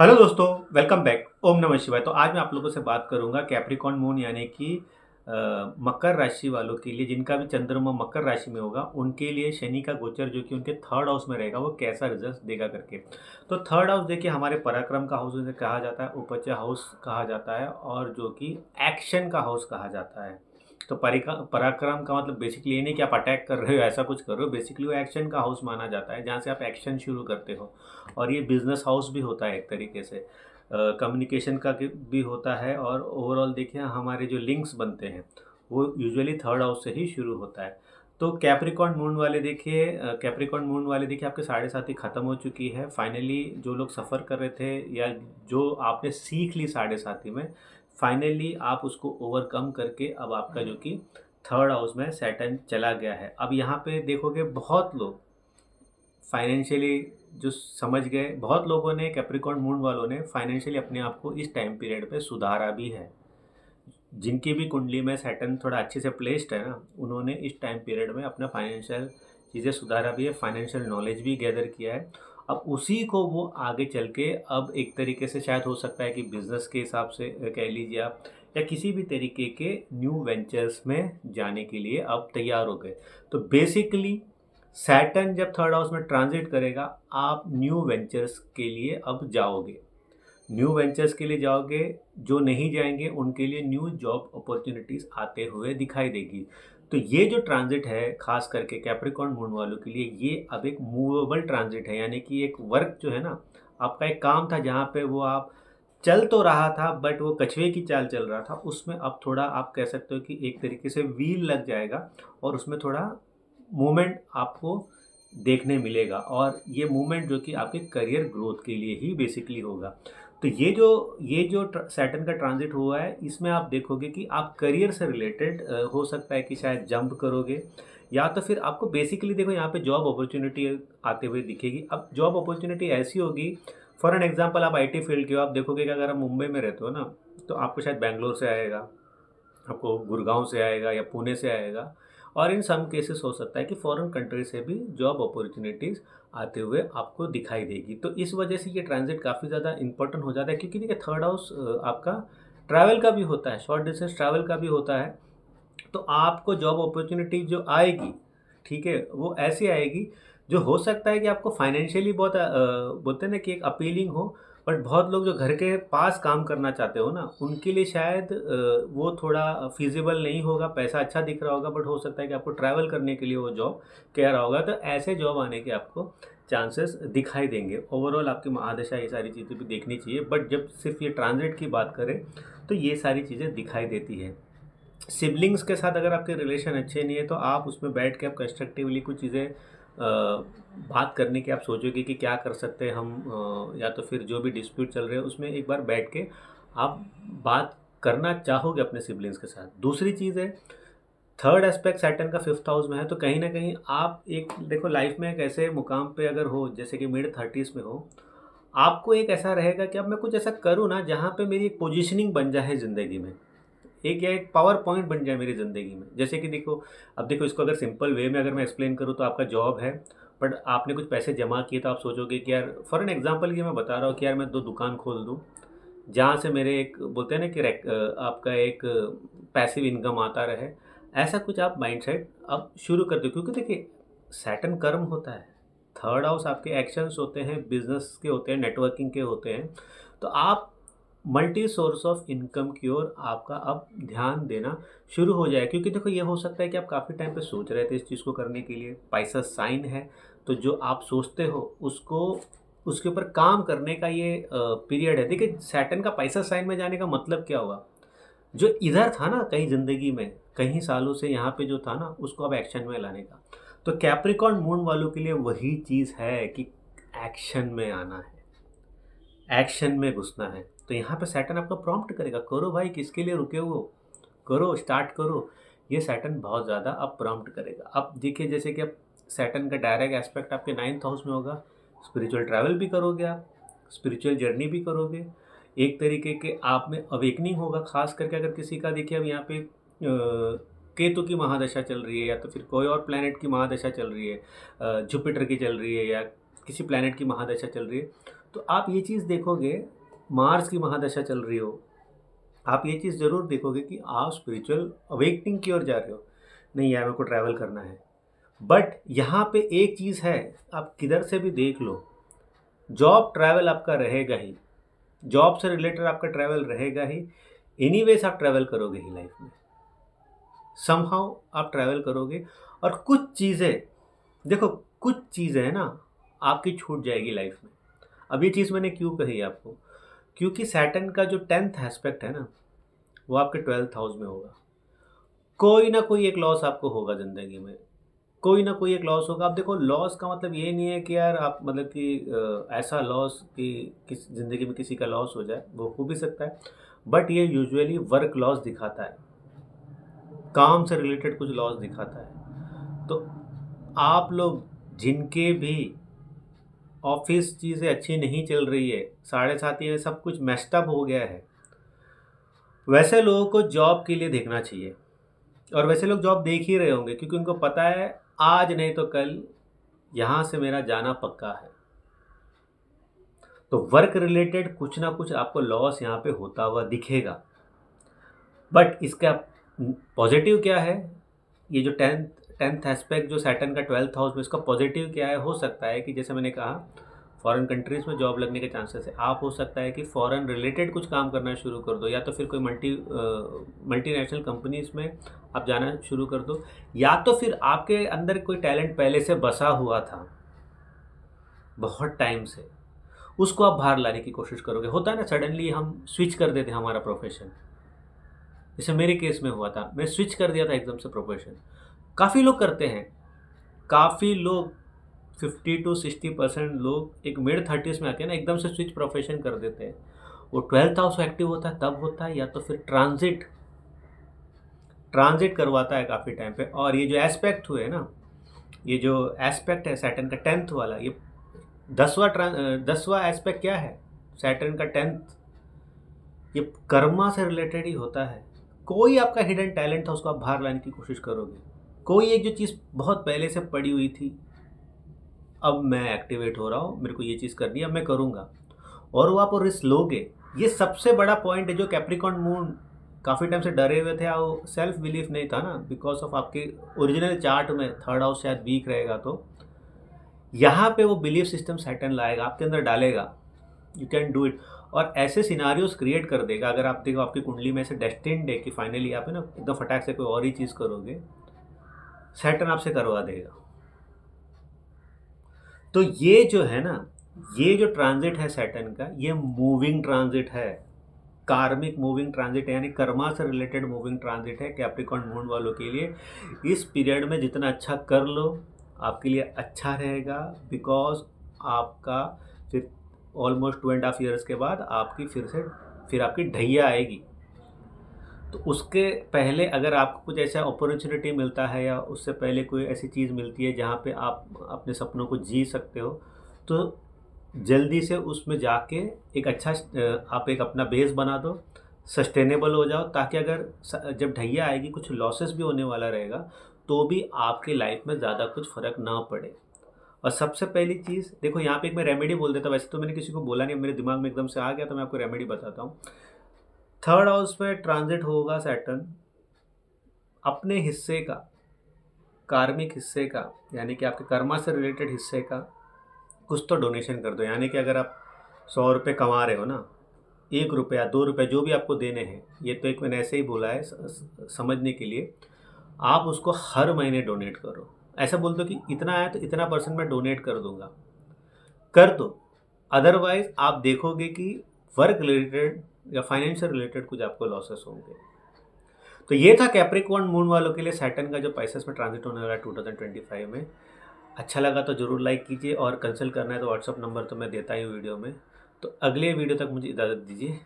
Hello दोस्तों, welcome back. ओम नमः शिवाय। तो आज मैं आप लोगों से बात करूंगा कैप्रिकॉर्न मून यानी कि मकर राशि वालों के लिए, जिनका भी चंद्रमा मकर राशि में होगा उनके लिए शनि का गोचर जो कि उनके थर्ड हाउस में रहेगा वो कैसा रिजल्ट देगा करके। तो थर्ड हाउस देखिए हमारे पराक्रम का हाउस उसे कहा जाता है, उपज हाउस कहा जाता है और जो कि एक्शन का हाउस कहा जाता है। तो पराक्रम का मतलब बेसिकली ये नहीं कि आप अटैक कर रहे हो, ऐसा कुछ कर रहे हो। बेसिकली वो एक्शन का हाउस माना जाता है, जहाँ से आप एक्शन शुरू करते हो। और ये बिजनेस हाउस भी होता है एक तरीके से, कम्युनिकेशन का भी होता है। और ओवरऑल देखिए हमारे जो लिंक्स बनते हैं वो यूजुअली थर्ड हाउस से ही शुरू होता है। तो कैप्रिकॉर्न मून वाले देखिए आपके साढ़े सात ही ख़त्म हो चुकी है फाइनली। जो लोग सफ़र कर रहे थे या जो आपने सीख ली साढ़े साथी में, फाइनली आप उसको ओवरकम करके अब आपका जो कि थर्ड हाउस में सैटर्न चला गया है। अब यहाँ पे देखोगे बहुत लोग फाइनेंशियली जो समझ गए, बहुत लोगों ने, कैप्रिकॉर्न मून वालों ने फाइनेंशियली अपने आप को इस टाइम पीरियड पे सुधारा भी है। जिनकी भी कुंडली में सैटर्न थोड़ा अच्छे से प्लेस्ड है ना, उन्होंने इस टाइम पीरियड में अपना फाइनेंशियल चीज़ें सुधारा भी है, फाइनेंशियल नॉलेज भी गैदर किया है। अब उसी को वो आगे चल के अब एक तरीके से शायद हो सकता है कि बिजनेस के हिसाब से कह लीजिए आप, या किसी भी तरीके के न्यू वेंचर्स में जाने के लिए अब तैयार हो गए। तो बेसिकली सैटर्न जब थर्ड हाउस में ट्रांजिट करेगा, आप न्यू वेंचर्स के लिए अब जाओगे। न्यू वेंचर्स के लिए जाओगे, जो नहीं जाएंगे उनके लिए न्यू जॉब अपॉर्चुनिटीज़ आते हुए दिखाई देगी। तो ये जो ट्रांजिट है खास करके कैप्रिकॉर्न मून वालों के लिए, ये अब एक मूवेबल ट्रांजिट है। यानी कि एक वर्क जो है ना, आपका एक काम था जहाँ पे वो आप चल तो रहा था बट वो कछुए की चाल चल रहा था, उसमें अब थोड़ा आप कह सकते हो कि एक तरीके से व्हील लग जाएगा और उसमें थोड़ा मूवमेंट आपको देखने मिलेगा। और ये मूवमेंट जो कि आपके करियर ग्रोथ के लिए ही बेसिकली होगा। तो ये जो सैटर्न का ट्रांजिट हुआ है, इसमें आप देखोगे कि आप करियर से रिलेटेड हो सकता है कि शायद जंप करोगे, या तो फिर आपको बेसिकली देखो यहाँ पे जॉब अपॉर्चुनिटी आते हुए दिखेगी। अब जॉब अपॉर्चुनिटी ऐसी होगी, फॉर एन एग्जांपल आप आईटी फील्ड के हो, आप देखोगे कि अगर आप मुंबई में रहते हो ना, तो आपको शायद बैंगलोर से आएगा, आपको गुड़गांव से आएगा या पुणे से आएगा। और इन सम केसेस हो सकता है कि फॉरेन कंट्री से भी जॉब अपॉर्चुनिटीज़ आते हुए आपको दिखाई देगी। तो इस वजह से ये ट्रांजिट काफ़ी ज़्यादा इंपॉर्टेंट हो जाता है, क्योंकि देखिए थर्ड हाउस आपका ट्रैवल का भी होता है, शॉर्ट डिस्टेंस ट्रैवल का भी होता है। तो आपको जॉब अपॉर्चुनिटी जो आएगी, ठीक है, वो ऐसी आएगी जो हो सकता है कि आपको फाइनेंशियली बहुत बोलते हैं ना कि एक अपीलिंग हो। बट बहुत लोग जो घर के पास काम करना चाहते हो ना, उनके लिए शायद वो थोड़ा फिजिबल नहीं होगा। पैसा अच्छा दिख रहा होगा बट हो सकता है कि आपको ट्रैवल करने के लिए वो जॉब कह रहा होगा। तो ऐसे जॉब आने के आपको चांसेस दिखाई देंगे। ओवरऑल आपकी महादशा ये सारी चीज़ें भी देखनी चाहिए, बट जब सिर्फ ये ट्रांजिट की बात करें तो ये सारी चीज़ें दिखाई देती है। सिबलिंग्स के साथ अगर आपके रिलेशन अच्छे नहीं है, तो आप उसमें बैठ के आप कंस्ट्रक्टिवली कुछ चीज़ें बात करने की आप सोचोगे कि क्या कर सकते हैं हम, या तो फिर जो भी डिस्प्यूट चल रहे हैं उसमें एक बार बैठ के आप बात करना चाहोगे अपने सिबलिंग्स के साथ। दूसरी चीज़ है, थर्ड एस्पेक्ट सैटर्न का फिफ्थ हाउस में है, तो कहीं ना कहीं आप एक देखो लाइफ में एक ऐसे मुकाम पे अगर हो, जैसे कि मिड थर्टीज़ में हो, आपको एक ऐसा रहेगा कि अब मैं कुछ ऐसा करूँ ना जहाँ पे मेरी एक पोजीशनिंग बन जाए ज़िंदगी में, एक या एक पावर पॉइंट बन जाए मेरी ज़िंदगी में। जैसे कि देखो, अब देखो इसको अगर सिंपल वे में अगर मैं एक्सप्लेन करूँ, तो आपका जॉब है बट आपने कुछ पैसे जमा किए, तो आप सोचोगे कि यार, फॉर एन एग्जांपल ये मैं बता रहा हूँ कि यार मैं दो दुकान खोल दूँ जहाँ से मेरे एक बोलते हैं ना कि आपका एक पैसिव इनकम आता रहे। ऐसा कुछ आप माइंडसेट अब शुरू कर दो, क्योंकि देखिए सैटर्न कर्म होता है, थर्ड हाउस आपके एक्शंस होते हैं, बिजनेस के होते हैं, नेटवर्किंग के होते हैं। तो आप मल्टी सोर्स ऑफ इनकम की ओर आपका अब ध्यान देना शुरू हो जाए। क्योंकि देखो ये हो सकता है कि आप काफ़ी टाइम पे सोच रहे थे इस चीज़ को करने के लिए, पैसा साइन है, तो जो आप सोचते हो उसको, उसके ऊपर काम करने का ये पीरियड है। देखिए सैटर्न का पैसा साइन में जाने का मतलब क्या हुआ, जो इधर था ना कहीं ज़िंदगी में, कहीं सालों से यहाँ पे जो था ना, उसको अब एक्शन में लाने का। तो कैप्रिकॉर्न मून वालों के लिए वही चीज़ है कि एक्शन में आना है, एक्शन में घुसना है। तो यहाँ पे सैटर्न आपको प्रॉम्प्ट करेगा, करो भाई, किसके लिए रुके हो, करो, स्टार्ट करो। ये सैटर्न बहुत ज़्यादा अब प्रॉम्प्ट करेगा। अब देखिए जैसे कि अब सैटर्न का डायरेक्ट एस्पेक्ट आपके नाइन्थ हाउस में होगा, स्पिरिचुअल ट्रैवल भी करोगे आप, स्पिरिचुअल जर्नी भी करोगे, एक तरीके के आप में अवेकनिंग होगा। खास करके अगर किसी का देखिए अब यहाँ पे केतु की महादशा चल रही है, या तो फिर कोई और प्लैनेट की महादशा चल रही है, जुपिटर की चल रही है, या किसी प्लैनेट की महादशा चल रही है, तो आप ये चीज़ देखोगे, मार्स की महादशा चल रही हो, आप ये चीज़ ज़रूर देखोगे कि आप स्पिरिचुअल अवेकनिंग की ओर जा रहे हो। नहीं यार, मेरे को ट्रैवल करना है। बट यहाँ पे एक चीज़ है, आप किधर से भी देख लो, जॉब ट्रैवल आपका रहेगा ही, जॉब से रिलेटेड आपका ट्रैवल रहेगा ही। एनीवेज आप ट्रैवल करोगे ही लाइफ में, समहाउ आप ट्रैवल करोगे। और कुछ चीज़ें, देखो कुछ चीज़ें है ना, आपकी छूट जाएगी लाइफ में। अब ये चीज़ मैंने क्यों कही आपको, क्योंकि सैटर्न का जो 10th एस्पेक्ट है ना, वो आपके 12th हाउस में होगा। कोई ना कोई एक लॉस आपको होगा ज़िंदगी में, कोई ना कोई एक लॉस होगा। आप देखो, लॉस का मतलब ये नहीं है कि यार आप मतलब कि ऐसा लॉस कि किस ज़िंदगी में किसी का लॉस हो जाए, वो हो भी सकता है। बट ये यूजुअली वर्क लॉस दिखाता है, काम से रिलेटेड कुछ लॉस दिखाता है। तो आप लोग जिनके भी ऑफिस चीज़ें अच्छी नहीं चल रही है, 7.5 में सब कुछ मेस्टअप हो गया है, वैसे लोगों को जॉब के लिए देखना चाहिए। और वैसे लोग जॉब देख ही रहे होंगे, क्योंकि उनको पता है आज नहीं तो कल यहाँ से मेरा जाना पक्का है। तो वर्क रिलेटेड कुछ ना कुछ आपको लॉस यहाँ पे होता हुआ दिखेगा। बट इसका पॉजिटिव क्या है, ये जो टेंथ एस्पेक्ट जो सैटर्न का 12th हाउस में, इसका पॉजिटिव क्या है, हो सकता है कि जैसे मैंने कहा फॉरेन कंट्रीज़ में जॉब लगने के चांसेस है। आप हो सकता है कि फॉरेन रिलेटेड कुछ काम करना शुरू कर दो, या तो फिर कोई मल्टीनेशनल कंपनीज़ में आप जाना शुरू कर दो, या तो फिर आपके अंदर कोई टैलेंट पहले से बसा हुआ था बहुत टाइम से, उसको आप बाहर लाने की कोशिश करोगे। होता है ना, सडनली हम स्विच कर देते हैं हमारा प्रोफेशन। जैसे मेरे केस में हुआ था, मैं स्विच कर दिया था एकदम से प्रोफेशन। काफ़ी लोग करते हैं, काफ़ी लोग 50 to 60% लोग एक मिड 30s में आके ना एकदम से स्विच प्रोफेशन कर देते हैं। वो 12th हाउस एक्टिव होता है तब होता है, या तो फिर ट्रांजिट ट्रांजिट करवाता है काफ़ी टाइम पे। और ये जो एस्पेक्ट हुए ना, ये जो एस्पेक्ट है सैटर्न का 10th वाला, ये 10वां एस्पेक्ट क्या है सैटर्न का 10th, ये कर्मा से रिलेटेड ही होता है। कोई आपका हिडन टैलेंट था, उसको आप बाहर लाने की कोशिश करोगे। कोई एक जो चीज़ बहुत पहले से पड़ी हुई थी, अब मैं एक्टिवेट हो रहा हूँ, मेरे को ये चीज़ करनी है, अब मैं करूँगा, और वो आप रिस्क लोगे। ये सबसे बड़ा पॉइंट है जो कैप्रिकॉर्न मून काफ़ी टाइम से डरे हुए थे, और सेल्फ बिलीफ नहीं था ना, बिकॉज ऑफ आपके ओरिजिनल चार्ट में 3rd हाउस शायद वीक रहेगा। तो यहाँ पे वो बिलीफ सिस्टम सैटर्न लाएगा, आपके अंदर डालेगा, यू कैन डू इट, और ऐसे सिनारियोज क्रिएट कर देगा। अगर आप देखो आपकी कुंडली में से डेस्टिन्ड है कि फाइनली आप है ना एकदम फटाक से कोई और ही चीज़ करोगे, सैटर्न आपसे करवा देगा। तो ये जो है ना, ये जो ट्रांजिट है सैटर्न का, ये मूविंग ट्रांजिट है, कार्मिक मूविंग ट्रांजिट है, यानी कर्मा से रिलेटेड मूविंग ट्रांजिट है कैप्रिकॉर्न मून वालों के लिए। इस पीरियड में जितना अच्छा कर लो आपके लिए अच्छा रहेगा, बिकॉज आपका फिर ऑलमोस्ट 2.5 ईयर्स के बाद आपकी फिर आपकी ढैया आएगी। तो उसके पहले अगर आपको कुछ ऐसा अपॉर्चुनिटी मिलता है, या उससे पहले कोई ऐसी चीज़ मिलती है जहाँ पे आप अपने सपनों को जी सकते हो, तो जल्दी से उसमें जाके एक अच्छा आप एक अपना बेस बना दो, सस्टेनेबल हो जाओ, ताकि अगर जब ढैया आएगी कुछ लॉसेस भी होने वाला रहेगा, तो भी आपके लाइफ में ज़्यादा कुछ फ़र्क ना पड़े। और सबसे पहली चीज़ देखो, यहाँ पे एक मैं रेमेडी बोल देता, वैसे तो मैंने किसी को बोला नहीं, मेरे दिमाग में एकदम से आ गया, तो मैं आपको रेमेडी बताता हूँ। 3rd हाउस में ट्रांजिट होगा सैटर्न, अपने हिस्से का, कार्मिक हिस्से का, यानी कि आपके कर्मा से रिलेटेड हिस्से का कुछ तो डोनेशन कर दो। यानी कि अगर आप 100 रुपये कमा रहे हो ना, 1 रुपया 2 रुपये जो भी आपको देने हैं, ये तो एक मैंने ऐसे ही बोला है समझने के लिए, आप उसको हर महीने डोनेट करो। ऐसा बोल दो कि इतना है तो इतना % मैं डोनेट कर दूंगा, कर दो। अदरवाइज आप देखोगे कि वर्क रिलेटेड या फाइनेंशियल रिलेटेड कुछ आपको लॉसेस होंगे। तो ये था कैप्रिकॉर्न मून वालों के लिए सैटर्न का जो पाइसेस में ट्रांजिट होने वाला है 2025 में। अच्छा लगा तो ज़रूर लाइक कीजिए, और कंसल्ट करना है तो व्हाट्सअप नंबर तो मैं देता ही हूँ वीडियो में। तो अगले वीडियो तक मुझे इजाज़त दीजिए।